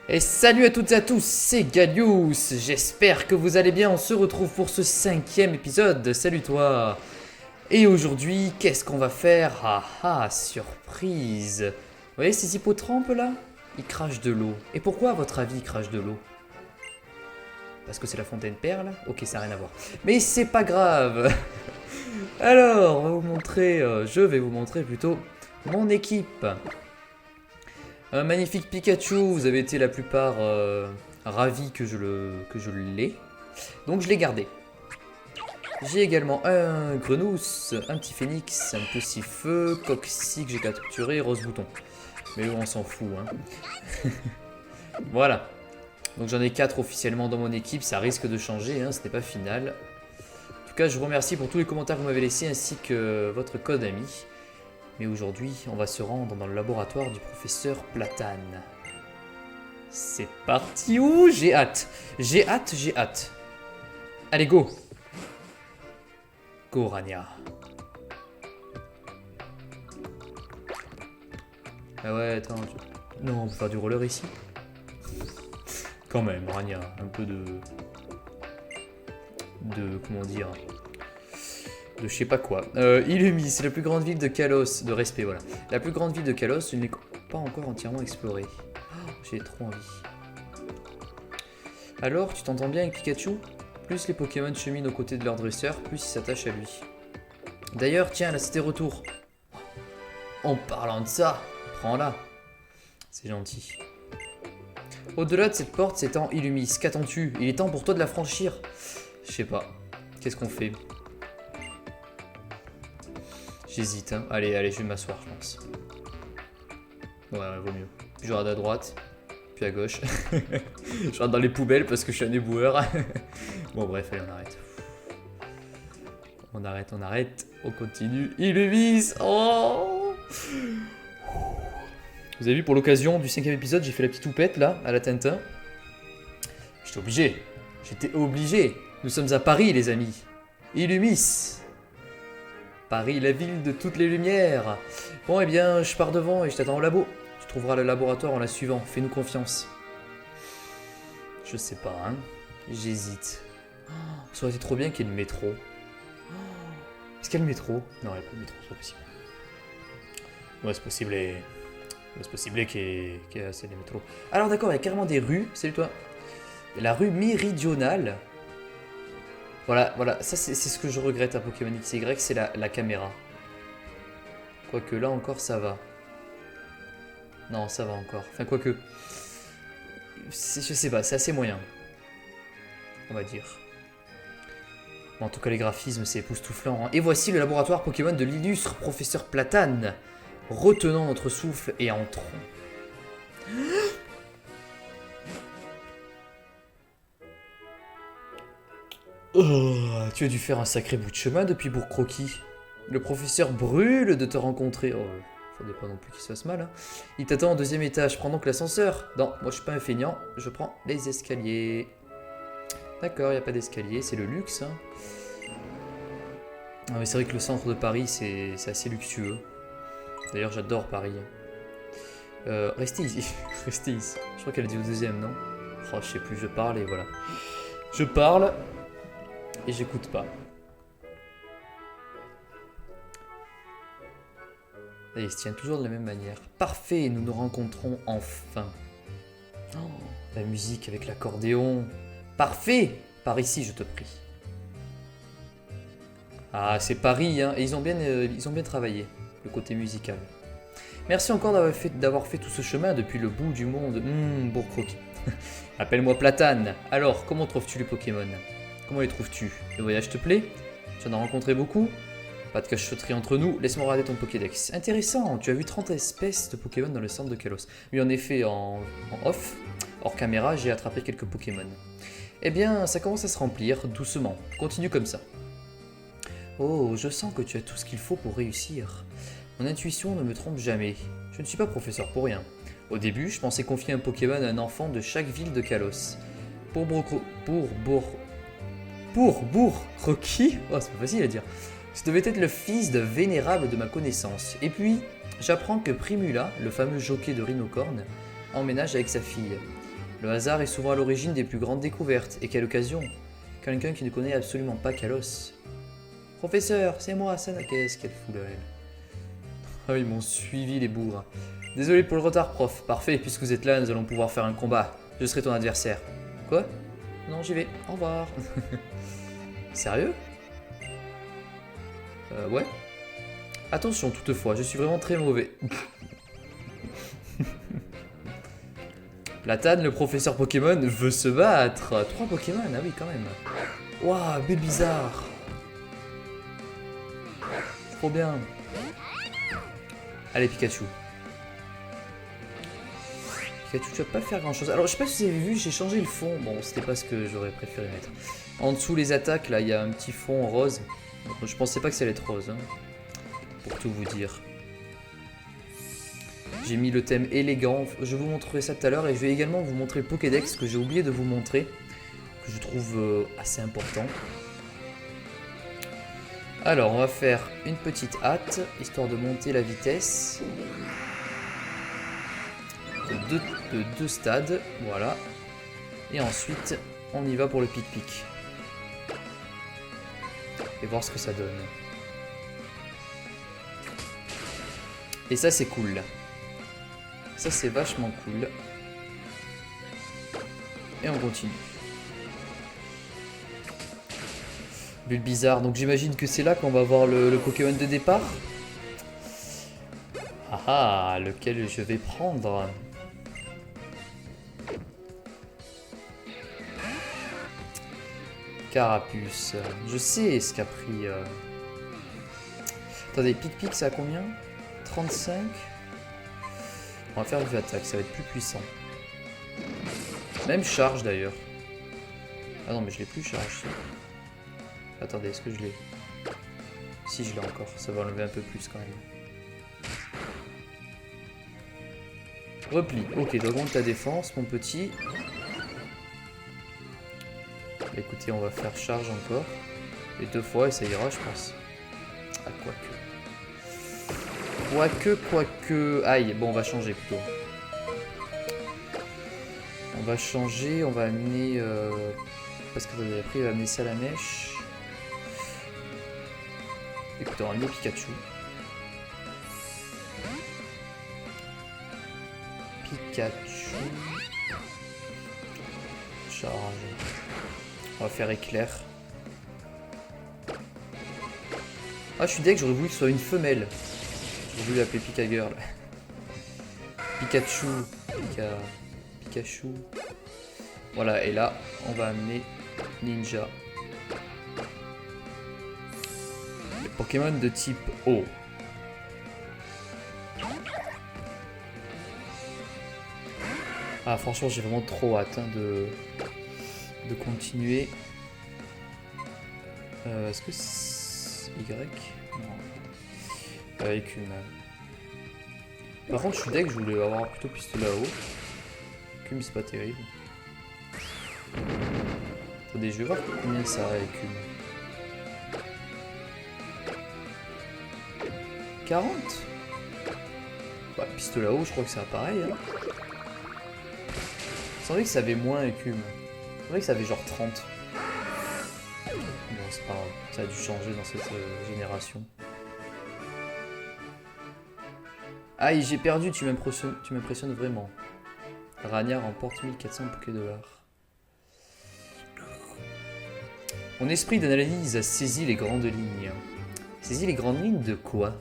Et salut à toutes et à tous, c'est Galius, j'espère que vous allez bien, on se retrouve pour ce 5e épisode, salut toi. Et aujourd'hui, qu'est-ce qu'on va faire? Ah ah, surprise. Vous voyez ces hippotrampes là? Ils crachent de l'eau. Et pourquoi à votre avis ils crachent de l'eau? Parce que c'est la fontaine perle? Ok, ça n'a rien à voir. Mais c'est pas grave. Alors, je vais vous montrer plutôt mon équipe. Un magnifique Pikachu, vous avez été la plupart ravis que je l'ai. Donc je l'ai gardé. J'ai également un Grenousse, un petit Phénix, un petit Feu, Coxy que j'ai capturé, Rose Bouton. Mais on s'en fout, hein. Voilà. Donc j'en ai 4 officiellement dans mon équipe, ça risque de changer, hein, ce n'est pas final. En tout cas, je vous remercie pour tous les commentaires que vous m'avez laissés ainsi que votre code ami. Mais aujourd'hui, on va se rendre dans le laboratoire du professeur Platane. C'est parti. Ouh, j'ai hâte. J'ai hâte, j'ai hâte. Allez, go. Go, Rania. Ah ouais, attends. Non, on peut faire du roller ici. Quand même, Rania. Un peu de... Comment dire... de je sais pas quoi. Illumi, c'est la plus grande ville de Kalos. De respect, voilà. La plus grande ville de Kalos, je ne l'ai pas encore entièrement explorée. Oh, j'ai trop envie. Alors, tu t'entends bien avec Pikachu? Plus les Pokémon cheminent aux côtés de leur dresseur, plus ils s'attachent à lui. D'ailleurs, tiens, là c'était retour. En parlant de ça, prends-la. C'est gentil. Au-delà de cette porte s'étend Illumis. Qu'attends-tu? Il est temps pour toi de la franchir. Je sais pas. Qu'est-ce qu'on fait? J'hésite, hein. Allez, je vais m'asseoir, je pense. Ouais, vaut mieux. Je regarde à droite, puis à gauche. Je regarde dans les poubelles parce que je suis un éboueur. Bon, bref, allez, on arrête. On arrête. On continue. Illumis. Oh! Vous avez vu, pour l'occasion du 5e épisode, j'ai fait la petite houppette, là, à la Tintin. J'étais obligé. Nous sommes à Paris, les amis. Illumis. Paris, la ville de toutes les lumières. Bon, eh bien, je pars devant et je t'attends au labo. Tu trouveras le laboratoire en la suivant. Fais-nous confiance. Je sais pas, hein. J'hésite. Oh, ça aurait été trop bien qu'il y ait le métro. Oh, est-ce qu'il y a le métro? Non, il n'y a pas de métro, c'est pas possible. Ouais, c'est possible qu'il y ait assez de métro. Alors d'accord, il y a carrément des rues. Salut toi. Il y a la rue méridionale. Voilà, ça c'est ce que je regrette à Pokémon XY, c'est la caméra. Quoique là encore ça va. Non, ça va encore. Enfin, quoique. Je sais pas, c'est assez moyen. On va dire. Bon, en tout cas, les graphismes, c'est époustouflant, hein. Et voici le laboratoire Pokémon de l'illustre professeur Platane. Retenons notre souffle et entrons. Oh, tu as dû faire un sacré bout de chemin depuis Bourg-Croquis. Le professeur brûle de te rencontrer. Oh, faudrait pas non plus qu'il se fasse mal, hein. Il t'attend au 2e étage. Prends donc l'ascenseur. Non, moi je suis pas un feignant. Je prends les escaliers. D'accord, il n'y a pas d'escalier. C'est le luxe, hein. Ah, mais c'est vrai que le centre de Paris, c'est assez luxueux. D'ailleurs, j'adore Paris. Restez ici. Restez ici. Je crois qu'elle dit au 2e, non? Oh, je sais plus, je parle et voilà. Je parle. Et j'écoute pas. Et il se tient toujours de la même manière. Parfait, nous nous rencontrons enfin. Oh, la musique avec l'accordéon. Parfait. Par ici, je te prie. Ah, c'est Paris, hein. Et ils ont bien travaillé, le côté musical. Merci encore d'avoir fait tout ce chemin depuis le bout du monde. Bourg-Croquis. Appelle-moi Platane. Alors, comment trouves-tu les Pokémon? Comment les trouves-tu? Le voyage te plaît? Tu en as rencontré beaucoup? Pas de cachotterie entre nous, laisse-moi regarder ton Pokédex. Intéressant, tu as vu 30 espèces de Pokémon dans le centre de Kalos. Oui, en effet, en off, hors caméra, j'ai attrapé quelques Pokémon. Eh bien, ça commence à se remplir, doucement. Continue comme ça. Oh, je sens que tu as tout ce qu'il faut pour réussir. Mon intuition ne me trompe jamais. Je ne suis pas professeur pour rien. Au début, je pensais confier un Pokémon à un enfant de chaque ville de Kalos. Pour Bourg-Croquis, oh, c'est pas facile à dire. Ce devait être le fils de vénérable de ma connaissance. Et puis, j'apprends que Primula, le fameux jockey de Rhinocorne, emménage avec sa fille. Le hasard est souvent à l'origine des plus grandes découvertes. Et quelle occasion! Quelqu'un qui ne connaît absolument pas Kalos. Professeur, c'est moi, Sana. Qu'est-ce qu'elle fout là, elle? Ah, ils m'ont suivi, les bourres. Désolé pour le retard, prof. Parfait, puisque vous êtes là, nous allons pouvoir faire un combat. Je serai ton adversaire. Quoi? Non, j'y vais. Au revoir. Sérieux? Ouais. Attention, toutefois, je suis vraiment très mauvais. Platane, le professeur Pokémon, veut se battre. 3 Pokémon, ah oui, quand même. Waouh, Bulbizarre. Trop bien. Allez, Pikachu. Pikachu, tu vas pas faire grand chose. Alors, je sais pas si vous avez vu, j'ai changé le fond. Bon, c'était pas ce que j'aurais préféré mettre. En dessous, les attaques, là, il y a un petit fond rose. Je pensais pas que ça allait être rose, hein, pour tout vous dire. J'ai mis le thème élégant. Je vous montrerai ça tout à l'heure. Et je vais également vous montrer le Pokédex que j'ai oublié de vous montrer. Que je trouve assez important. Alors, on va faire une petite hâte, histoire de monter la vitesse. De deux stades, voilà. Et ensuite, on y va pour le pic-pic. Et voir ce que ça donne. Et ça, c'est cool. Ça, c'est vachement cool. Et on continue. Bulbizarre, donc j'imagine que c'est là qu'on va voir le Pokémon de départ. Ah ah, lequel je vais prendre? Carapuce. Je sais ce qu'a pris. Attendez, pic-pic, c'est à combien? 35. On va faire du attaque, ça va être plus puissant. Même charge d'ailleurs. Ah non, mais je l'ai plus charge. Attendez, est-ce que je l'ai? Si, je l'ai encore. Ça va enlever un peu plus quand même. Repli. Ok, augmente ta défense, mon petit. Écoutez, on va faire charge encore. Et 2 fois, et ça ira, je pense. Ah, quoique. Aïe, bon, on va changer plutôt. On va changer, on va amener... Parce que après, il va amener Salamèche. Écoutez, on va amener Pikachu. Charge. On va faire éclair. Ah, je suis deg, j'aurais voulu que ce soit une femelle. J'aurais voulu l'appeler Pika Girl. Pikachu. Pikachu. Voilà, et là, on va amener Ninja. Le Pokémon de type eau. Ah, franchement, j'ai vraiment trop hâte hein, de continuer. Est-ce que c'est Y? Non. Écume. Par contre, je suis deg, je voulais avoir plutôt pistolet à eau. Écume, c'est pas terrible. Attendez, je vais voir combien ça a, écume. 40? Bah, pistolet à eau, je crois que c'est pareil. Hein. Il semblait que ça avait moins écume. C'est vrai que ça avait genre 30. Bon, c'est pas grave. Ça a dû changer dans cette génération. Aïe, j'ai perdu, tu m'impressionnes vraiment. Rania remporte 1400 Pokédollars. Mon esprit d'analyse a saisi les grandes lignes. Saisi les grandes lignes de quoi?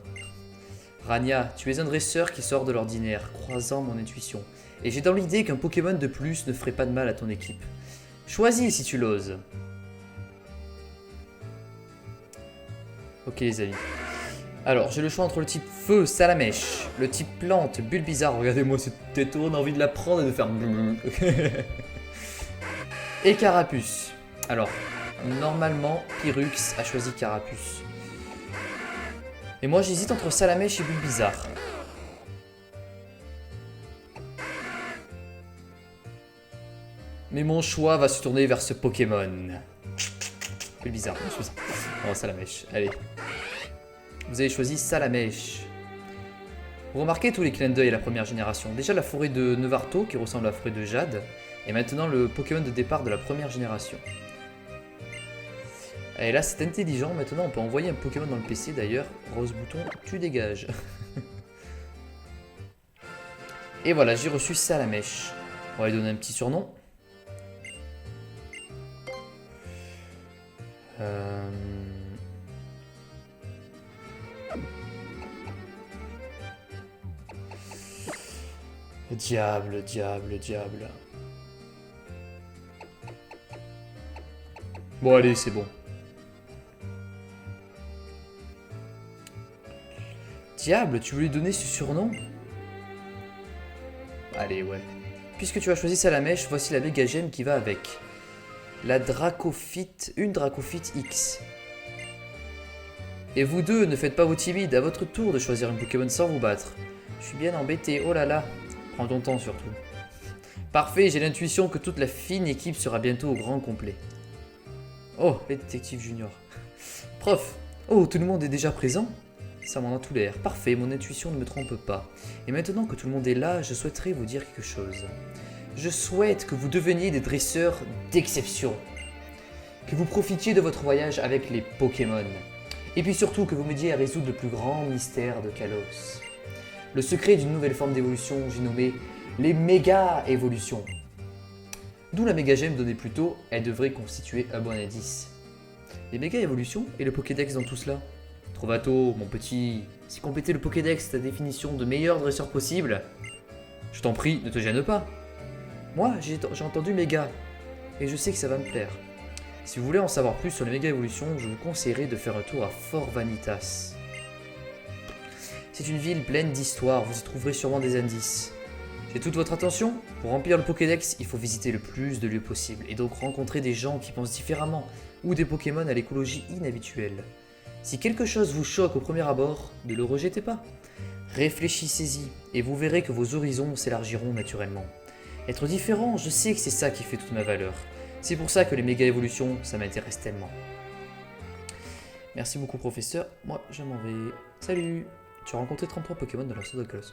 Rania, tu es un dresseur qui sort de l'ordinaire, croisant mon intuition. Et j'ai dans l'idée qu'un Pokémon de plus ne ferait pas de mal à ton équipe. Choisis si tu l'oses. Ok les amis. Alors, j'ai le choix entre le type feu, Salamèche, le type plante, Bulbizarre. Regardez-moi cette tête, on a envie de la prendre et de faire... Et Carapuce. Alors, normalement, Pyrrhux a choisi Carapuce. Et moi, j'hésite entre Salamèche et Bulbizarre. Mais mon choix va se tourner vers ce Pokémon. Bulbizarre, je choisis. Oh, Salamèche, allez. Vous avez choisi Salamèche. Vous remarquez tous les clins d'œil à la première génération. Déjà la forêt de Nevarto qui ressemble à la forêt de Jade. Et maintenant le Pokémon de départ de la première génération. Et là c'est intelligent, maintenant on peut envoyer un Pokémon dans le PC d'ailleurs. Rose bouton, tu dégages. Et voilà, j'ai reçu Salamèche. On va lui donner un petit surnom. Diable, diable, diable. Bon allez, c'est bon. Diable, tu veux lui donner ce surnom? Allez, ouais. Puisque tu as choisi Salamèche, voici la méga gemme qui va avec. La Dracofite, une Dracofite X. Et vous deux, ne faites pas vos timides, à votre tour de choisir un Pokémon sans vous battre. Je suis bien embêté, oh là là. Prends ton temps surtout. Parfait, j'ai l'intuition que toute la fine équipe sera bientôt au grand complet. Oh, les détectives juniors. Prof, oh, tout le monde est déjà présent? Ça m'en a tout l'air. Parfait, mon intuition ne me trompe pas. Et maintenant que tout le monde est là, je souhaiterais vous dire quelque chose. Je souhaite que vous deveniez des dresseurs d'exception. Que vous profitiez de votre voyage avec les Pokémon. Et puis surtout que vous m'aidiez à résoudre le plus grand mystère de Kalos. Le secret d'une nouvelle forme d'évolution, j'ai nommé les méga-évolutions. D'où la méga gemme donnée plus tôt, elle devrait constituer un bon indice. Les méga-évolutions et le Pokédex dans tout cela? Trovato, mon petit, si compléter le Pokédex ta définition de meilleur dresseur possible, je t'en prie, ne te gêne pas. Moi, j'ai entendu méga, et je sais que ça va me plaire. Si vous voulez en savoir plus sur les méga-évolutions, je vous conseillerais de faire un tour à Fort Vanitas. C'est une ville pleine d'histoires, vous y trouverez sûrement des indices. J'ai toute votre attention? Pour remplir le Pokédex, il faut visiter le plus de lieux possible, et donc rencontrer des gens qui pensent différemment, ou des Pokémon à l'écologie inhabituelle. Si quelque chose vous choque au premier abord, ne le rejetez pas. Réfléchissez-y, et vous verrez que vos horizons s'élargiront naturellement. Être différent, je sais que c'est ça qui fait toute ma valeur. C'est pour ça que les méga-évolutions, ça m'intéresse tellement. Merci beaucoup, professeur. Moi, je m'en vais. Salut! Tu as rencontré 33 Pokémon dans l'ensemble de Kalos.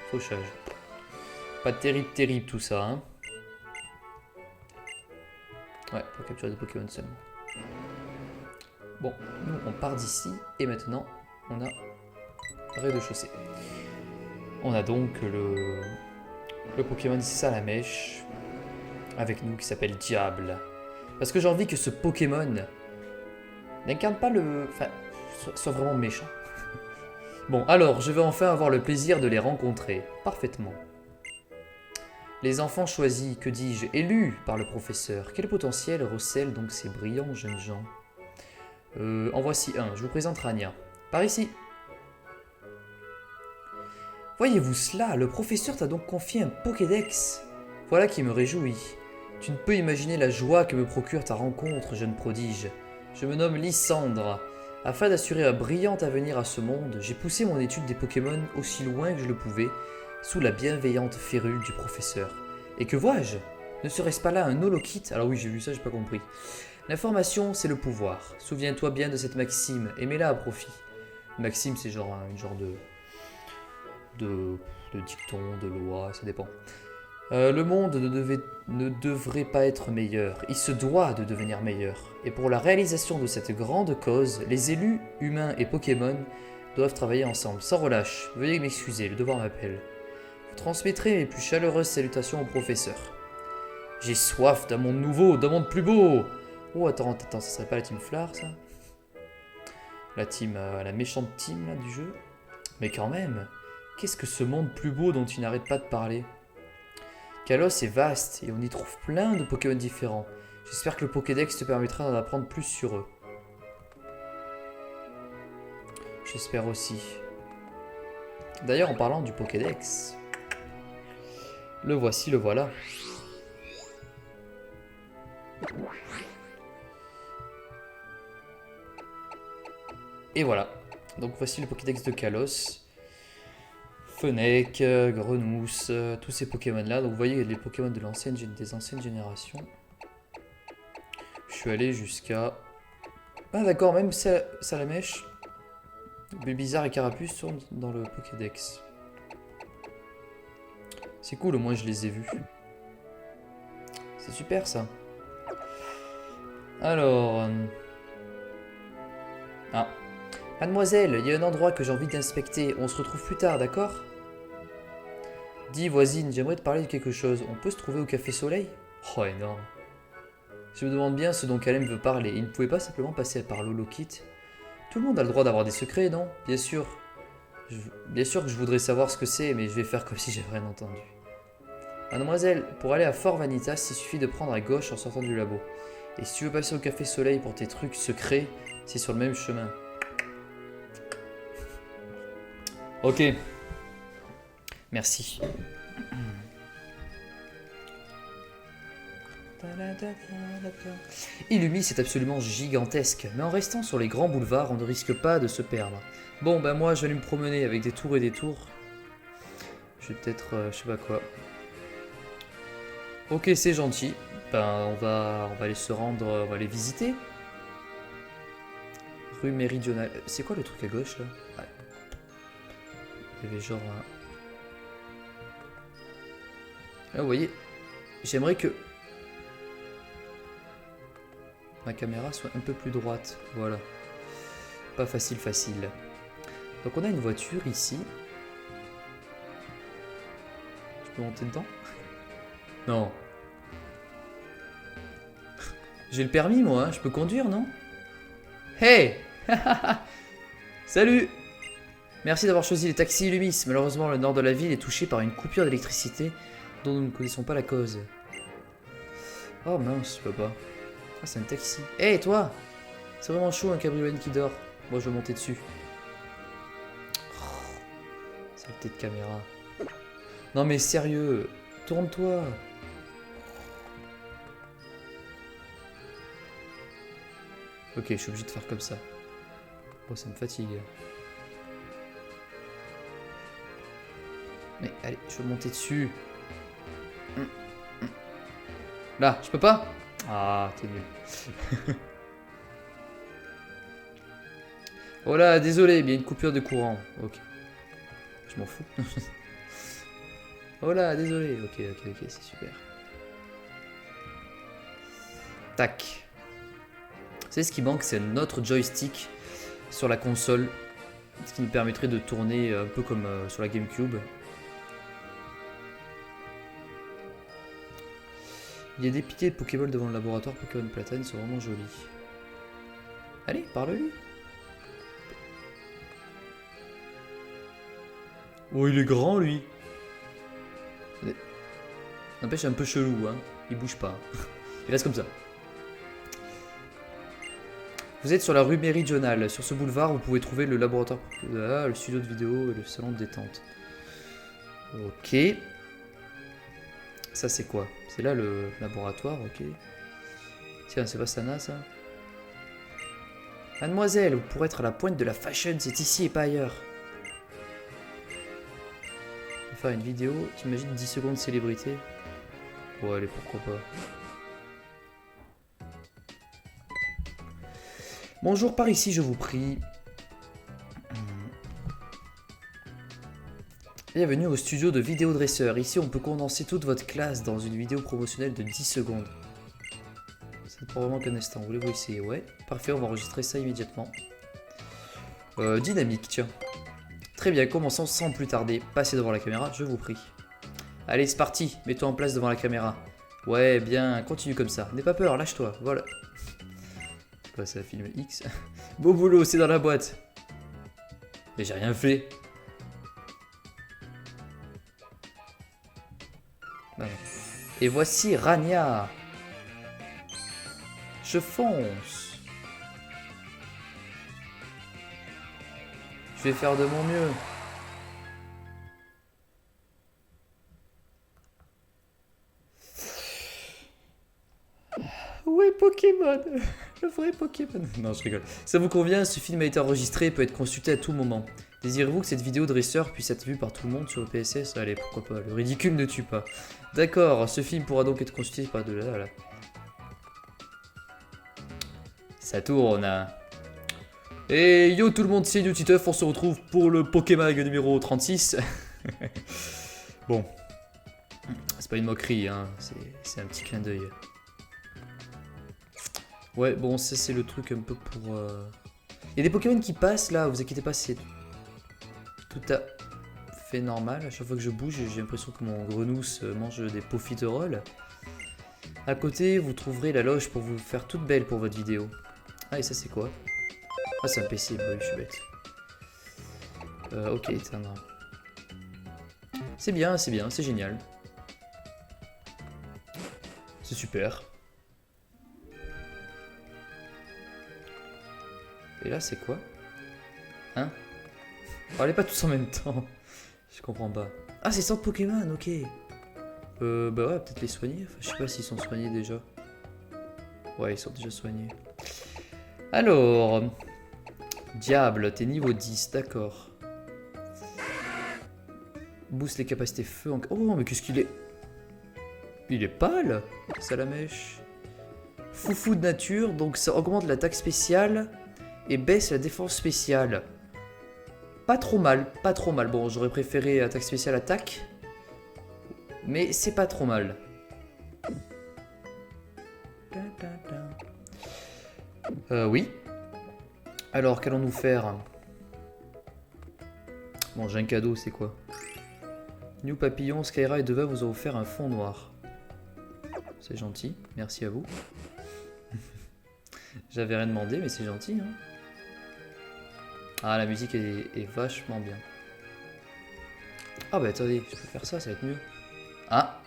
Fauchage. Pas terrible tout ça, hein. Ouais, pour capturer des Pokémon seulement. Bon, nous on part d'ici et maintenant on a rez-de-chaussée. On a donc le Pokémon Salamèche avec nous qui s'appelle Diable. Parce que j'ai envie que ce Pokémon n'incarne pas le... Enfin, soit vraiment méchant. Bon, alors, je vais enfin avoir le plaisir de les rencontrer. Parfaitement. Les enfants choisis, que dis-je, élus par le professeur. Quel potentiel recèlent donc ces brillants jeunes gens? En voici un, je vous présente Rania. Par ici. Voyez-vous cela, le professeur t'a donc confié un Pokédex. Voilà qui me réjouit. Tu ne peux imaginer la joie que me procure ta rencontre, jeune prodige. Je me nomme Lysandre. Afin d'assurer un brillant avenir à ce monde, j'ai poussé mon étude des Pokémon aussi loin que je le pouvais, sous la bienveillante férule du professeur. Et que vois-je? Ne serait-ce pas là un holokit? Alors oui, j'ai vu ça, j'ai pas compris. L'information, c'est le pouvoir. Souviens-toi bien de cette maxime et mets-la à profit. Maxime, c'est genre une genre de dicton, de loi, ça dépend. Le monde ne devrait pas être meilleur, il se doit de devenir meilleur. Et pour la réalisation de cette grande cause, les élus, humains et Pokémon, doivent travailler ensemble, sans relâche. Veuillez m'excuser, le devoir m'appelle. Vous transmettrez mes plus chaleureuses salutations au professeur. J'ai soif d'un monde nouveau, d'un monde plus beau. Oh, attends, ça serait pas la team Flare, ça? La méchante team, là, du jeu? Mais quand même, qu'est-ce que ce monde plus beau dont tu n'arrêtes pas de parler? Kalos est vaste et on y trouve plein de Pokémon différents. J'espère que le Pokédex te permettra d'en apprendre plus sur eux. J'espère aussi. D'ailleurs, en parlant du Pokédex, le voici, le voilà. Et voilà. Donc voici le Pokédex de Kalos. Fennec, Grenousse, tous ces Pokémon là. Donc vous voyez les Pokémon des anciennes générations. Je suis allé jusqu'à... Ah d'accord, même Salamèche, Bizarre et Carapuce sont dans le Pokédex. C'est cool, au moins je les ai vus. C'est super ça. Alors... Ah. Mademoiselle, il y a un endroit que j'ai envie d'inspecter. On se retrouve plus tard, d'accord? Dis voisine, j'aimerais te parler de quelque chose. On peut se trouver au Café Soleil? Oh, énorme. Je me demande bien ce dont Kalem veut parler. Il ne pouvait pas simplement passer par l'Holokit. Tout le monde a le droit d'avoir des secrets, non? Bien sûr. Bien sûr que je voudrais savoir ce que c'est, mais je vais faire comme si j'avais rien entendu. Mademoiselle, pour aller à Fort Vanitas, il suffit de prendre à gauche en sortant du labo. Et si tu veux passer au Café Soleil pour tes trucs secrets, c'est sur le même chemin. Ok. Merci. Illumi, c'est absolument gigantesque, mais en restant sur les grands boulevards, on ne risque pas de se perdre. Bon, ben moi, je vais aller me promener avec des tours et des tours. Je vais peut-être, je sais pas quoi. Ok, c'est gentil. Ben, on va aller se rendre, on va aller visiter. Rue Méridionale. C'est quoi le truc à gauche, là? Ouais. Il y avait genre un... Là, vous voyez, j'aimerais que ma caméra soit un peu plus droite. Voilà. Pas facile, facile. Donc on a une voiture ici. Je peux monter dedans? Non. J'ai le permis, moi. Hein. Je peux conduire, non? Hey. Salut. Merci d'avoir choisi les taxis Illumis. Malheureusement, le nord de la ville est touché par une coupure d'électricité dont nous ne connaissons pas la cause. Oh mince, je peux pas. Ah, c'est un taxi. Hé, toi! C'est vraiment chaud un cabriolet qui dort. Moi, je vais monter dessus. Oh, saleté de caméra. Non, mais sérieux, tourne-toi. Ok, je suis obligé de faire comme ça. Oh, ça me fatigue. Mais allez, je vais monter dessus. Là, je peux pas? Ah, t'es nul. Oh là, désolé, il y a une coupure de courant. Ok. Je m'en fous. Oh là, désolé. Ok, c'est super. Tac. Vous savez, ce qui manque, c'est un autre joystick sur la console. Ce qui nous permettrait de tourner un peu comme sur la GameCube. Il y a des piquets de Pokéball devant le laboratoire Pokémon Platane, ils sont vraiment jolis. Allez, parle-lui. Oh, il est grand, lui. N'empêche, un peu chelou, hein. Il bouge pas. Il reste comme ça. Vous êtes sur la rue Méridionale. Sur ce boulevard, vous pouvez trouver le laboratoire, le studio de vidéo et le salon de détente. Ok. Ça, c'est quoi? C'est là le laboratoire, ok. Tiens, c'est pas Sana, ça? Mademoiselle, vous pourrez être à la pointe de la fashion, c'est ici et pas ailleurs. On va faire une vidéo, t'imagines 10 secondes de célébrité? Bon, allez, pourquoi pas. Bonjour, par ici, je vous prie. Bienvenue au studio de vidéodresseur. Ici, on peut condenser toute votre classe dans une vidéo promotionnelle de 10 secondes. Ça prend vraiment qu'un instant. Voulez-vous essayer? Ouais. Parfait, on va enregistrer ça immédiatement. Dynamique, tiens. Très bien, commençons sans plus tarder. Passez devant la caméra, je vous prie. Allez, c'est parti. Mets-toi en place devant la caméra. Ouais, bien, continue comme ça. N'aie pas peur, lâche-toi. Voilà. Passer à film X. Beau boulot, c'est dans la boîte. Mais j'ai rien fait. Et voici Rania. Je fonce. Je vais faire de mon mieux. Où est Pokémon? Le vrai Pokémon. Non, je rigole. Ça vous convient, ce film a été enregistré et peut être consulté à tout moment. Désirez-vous que cette vidéo dresseur puisse être vue par tout le monde sur le PSS? Allez, pourquoi pas, le ridicule ne tue pas. D'accord, ce film pourra donc être consulté par de là à là. Ça tourne. Et yo tout le monde, c'est Newtiteuf, on se retrouve pour le Pokémon numéro 36. Bon. pas une moquerie, hein. C'est un petit clin d'œil. Ouais, bon, ça c'est le truc un peu pour... Il y a des Pokémon qui passent là, vous inquiétez pas, c'est tout à fait normal. À chaque fois que je bouge, j'ai l'impression que mon grenousse mange des profiteroles. À côté, vous trouverez la loge pour vous faire toute belle pour votre vidéo. Ah, et ça c'est quoi? Ah, c'est un PC, bah oui, je suis bête. Ok, éteindre. C'est bien, c'est génial. C'est super. Et là, c'est quoi? Hein? Parlez pas tous en même temps. Je comprends pas. Ah, c'est centre Pokémon, ok. Bah ouais, peut-être les soigner. Enfin, je sais pas s'ils sont soignés déjà. Ouais, ils sont déjà soignés. Alors... Diable, t'es niveau 10, d'accord. Booste les capacités feu en... Oh, mais qu'est-ce qu'il est... Il est pâle, Salamèche. Foufou de nature, donc ça augmente l'attaque spéciale et baisse la défense spéciale. Pas trop mal, pas trop mal. Bon, j'aurais préféré attaque spéciale attaque, mais c'est pas trop mal. Oui. Alors, qu'allons-nous faire? Bon, j'ai un cadeau, c'est quoi? New Papillon, Skyra et Deva vous ont offert un fond noir. C'est gentil, merci à vous. J'avais rien demandé, mais c'est gentil. Hein. Ah, la musique est vachement bien. Ah bah attendez, je peux faire ça, ça va être mieux. Ah.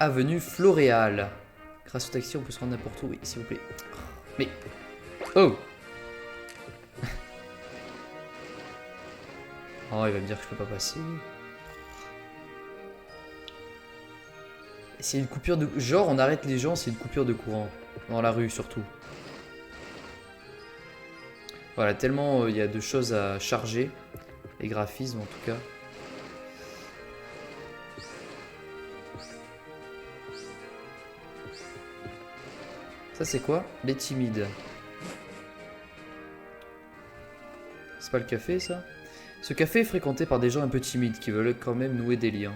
Avenue Floréal. Grâce au taxi, on peut se rendre n'importe où. Oui, s'il vous plaît. Mais... Oh. Oh, il va me dire que je peux pas passer. C'est une coupure de... Genre, on arrête les gens, c'est une coupure de courant. Dans la rue, surtout. Voilà, tellement il y a de choses à charger. Les graphismes, en tout cas. Ça, c'est quoi? Les timides. C'est pas le café, ça? Ce café est fréquenté par des gens un peu timides qui veulent quand même nouer des liens.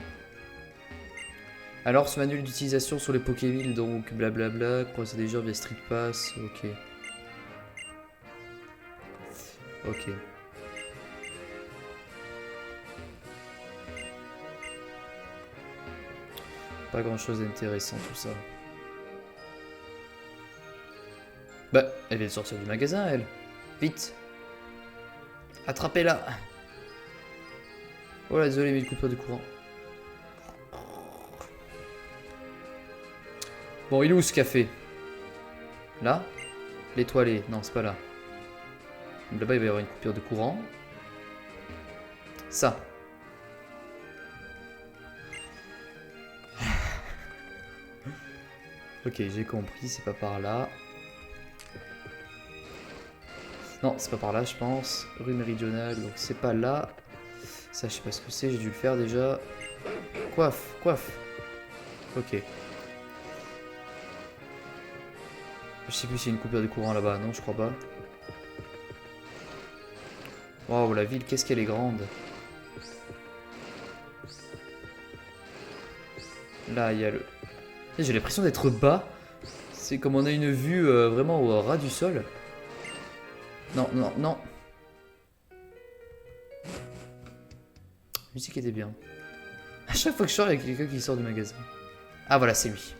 Alors, ce manuel d'utilisation sur les Pokémon, donc blablabla, croiser des gens via Street Pass, ok. Ok. Pas grand chose d'intéressant tout ça. Bah, elle vient de sortir du magasin, elle. Vite. Attrapez-la. Oh là, désolé, mais une coupure de courant. Bon, il est où ce café? Là? L'étoilé. Non, c'est pas là. Là-bas, il va y avoir une coupure de courant. Ça. Ok, j'ai compris, c'est pas par là. Non, c'est pas par là, je pense. Rue méridionale, donc c'est pas là. Ça, je sais pas ce que c'est, j'ai dû le faire déjà. Coiffe, coiffe. Ok. Je sais plus s'il y a une coupure de courant là-bas, non, je crois pas. Waouh, la ville, qu'est-ce qu'elle est grande. Là, il y a le... J'ai l'impression d'être bas. C'est comme on a une vue vraiment au ras du sol. Non, non, non. La musique était bien. À chaque fois que je sors, il y a quelqu'un qui sort du magasin. Ah, voilà, c'est lui.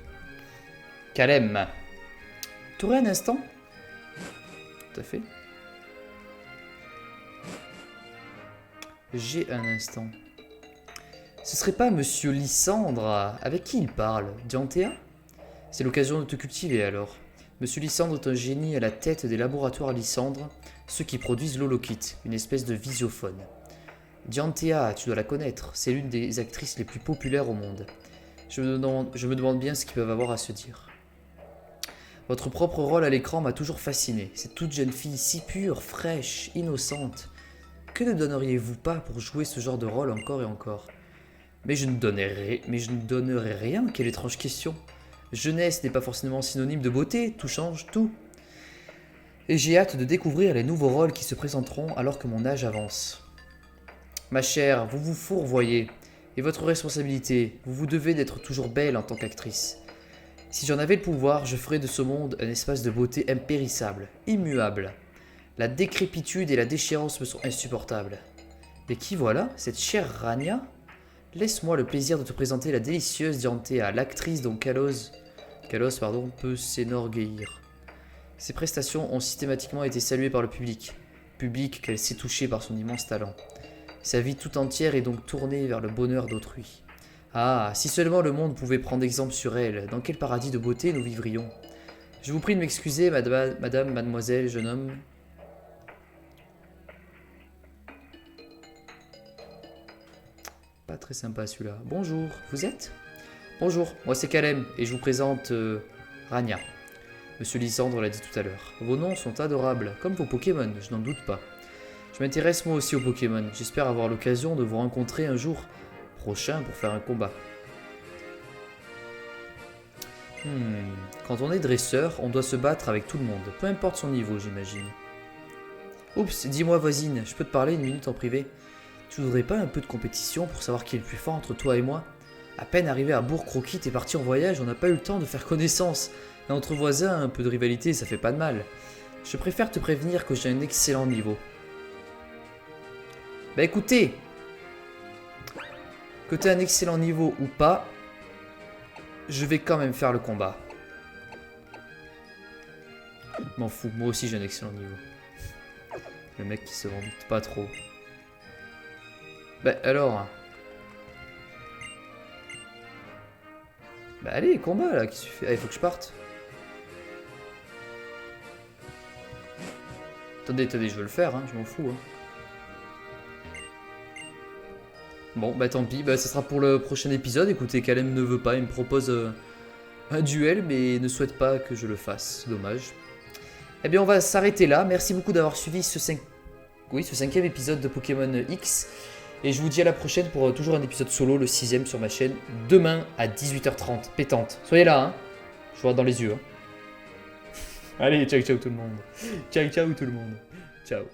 Kalem. T'aurais un instant? Tout à fait. J'ai un instant. Ce serait pas Monsieur Lysandre avec qui il parle? Dianthea? C'est l'occasion de te cultiver alors. Monsieur Lysandre est un génie à la tête des laboratoires Lysandre, ceux qui produisent l'Holokit, une espèce de visiophone. Dianthea, tu dois la connaître, c'est l'une des actrices les plus populaires au monde. Je me demande bien ce qu'ils peuvent avoir à se dire. Votre propre rôle à l'écran m'a toujours fasciné. Cette toute jeune fille si pure, fraîche, innocente. Que ne donneriez-vous pas pour jouer ce genre de rôle encore et encore? Mais je ne donnerais rien, quelle étrange question. Jeunesse n'est pas forcément synonyme de beauté, tout change, tout. Et j'ai hâte de découvrir les nouveaux rôles qui se présenteront alors que mon âge avance. Ma chère, vous vous fourvoyez. Et votre responsabilité, vous vous devez d'être toujours belle en tant qu'actrice. Si j'en avais le pouvoir, je ferais de ce monde un espace de beauté impérissable, immuable. La décrépitude et la déchéance me sont insupportables. Et qui voilà, cette chère Rania? Laisse-moi le plaisir de te présenter la délicieuse Dianthea, l'actrice dont Kalos peut s'énorgueillir. Ses prestations ont systématiquement été saluées par le public qu'elle sait toucher par son immense talent. Sa vie tout entière est donc tournée vers le bonheur d'autrui. Ah, si seulement le monde pouvait prendre exemple sur elle, dans quel paradis de beauté nous vivrions. Je vous prie de m'excuser, madame, mademoiselle, jeune homme. Pas très sympa celui-là. Bonjour, vous êtes? Bonjour, moi c'est Kalem, et je vous présente Rania. Monsieur Lysandre l'a dit tout à l'heure. Vos noms sont adorables, comme vos Pokémon, je n'en doute pas. Je m'intéresse moi aussi aux Pokémon, j'espère avoir l'occasion de vous rencontrer un jour prochain pour faire un combat. Quand on est dresseur, on doit se battre avec tout le monde, peu importe son niveau, j'imagine. Oups, dis-moi voisine, je peux te parler une minute en privé? Tu voudrais pas un peu de compétition pour savoir qui est le plus fort entre toi et moi? À peine arrivé à Bourg-Croquis, t'es parti en voyage, on n'a pas eu le temps de faire connaissance. Et entre voisins, un peu de rivalité, ça fait pas de mal. Je préfère te prévenir que j'ai un excellent niveau. Bah écoutez, que tu aies un excellent niveau ou pas, je vais quand même faire le combat. M'en fous, moi aussi j'ai un excellent niveau. Le mec qui se vante pas trop. Bah alors. Bah allez, combat là, qu'est-ce que tu fais? Ah, il faut que je parte. Attendez, je veux le faire, hein, je m'en fous. Hein. Bon, bah tant pis, bah, ça sera pour le prochain épisode. Écoutez, Kalem ne veut pas, il me propose un duel, mais ne souhaite pas que je le fasse. Dommage. Eh bien, on va s'arrêter là. Merci beaucoup d'avoir suivi ce 5e épisode de Pokémon X. Et je vous dis à la prochaine pour toujours un épisode solo, le 6e sur ma chaîne, demain à 18h30, pétante. Soyez là, hein. Je vous vois dans les yeux. Hein. Allez, ciao, ciao tout le monde. Ciao, ciao tout le monde. Ciao.